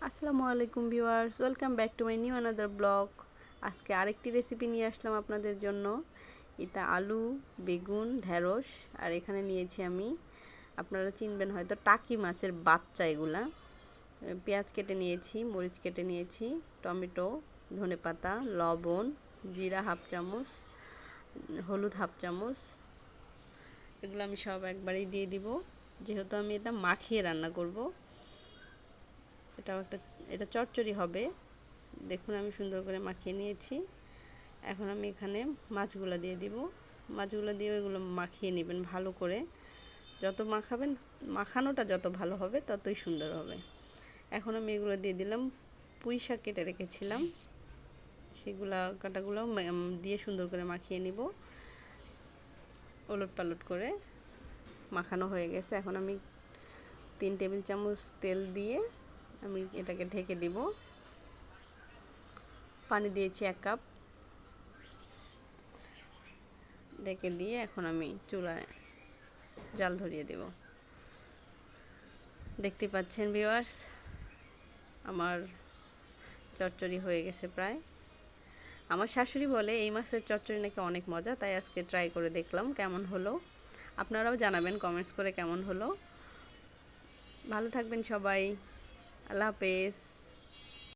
আসসালামু আলাইকুম viewers, welcome back to my new another blog. আজকে আরেকটি রেসিপি নিয়ে আসলাম আপনাদের জন্য। এটা আলু, বেগুন, ঢেঁড়স আর এখানে নিয়েছি আমি, আপনারা চিনবেন হয়তো, টাকি মাছের বাচ্চা। এগুলা পেঁয়াজ কেটে নিয়েছি, মরিচ কেটে নিয়েছি, টমেটো, ধনেপাতা, লবণ, জিরা হাফ চামচ, হলুদ হাফ চামচ। এগুলো আমি সব একবারেই দিয়ে দিব, যেহেতু আমি এটা মাখিয়ে রান্না করব। এটা চচ্চড়ি হবে। দেখুন আমি সুন্দর করে মাখিয়ে নিয়েছি। এখন আমি এখানে মাছগুলো দিয়ে দিব। মাছগুলো দিয়ে এগুলো মাখিয়ে নেবেন ভালো করে। যত মাখাবেন, মাখানোটা যত ভালো হবে ততই সুন্দর হবে। এখন আমি এগুলো দিয়ে দিলাম। পুঁই শাক কেটে রেখেছিলাম, সেগুলা কাটাগুলো দিয়ে সুন্দর করে মাখিয়ে নিব। ওলট পালট করে মাখানো হয়ে গেছে। এখন আমি 3 টেবিল চামচ তেল দিয়ে আমি এটাকে ঢেকে দিব। পানি দিয়েছি 1 কাপ, ঢেকে দিয়ে এখন আমি চুলায় জাল ধরিয়ে দেব। দেখতে পাচ্ছেন ভিউয়ার্স, আমার চচ্চড়ি হয়ে গেছে প্রায়। আমার শাশুড়ি বলে এই মাছের চচ্চড়ি নাকি অনেক মজা, তাই আজকে ট্রাই করে দেখলাম কেমন হলো। আপনারাও জানাবেন কমেন্টস করে কেমন হলো। ভালো থাকবেন সবাই। আল্লাহ হাফেজ।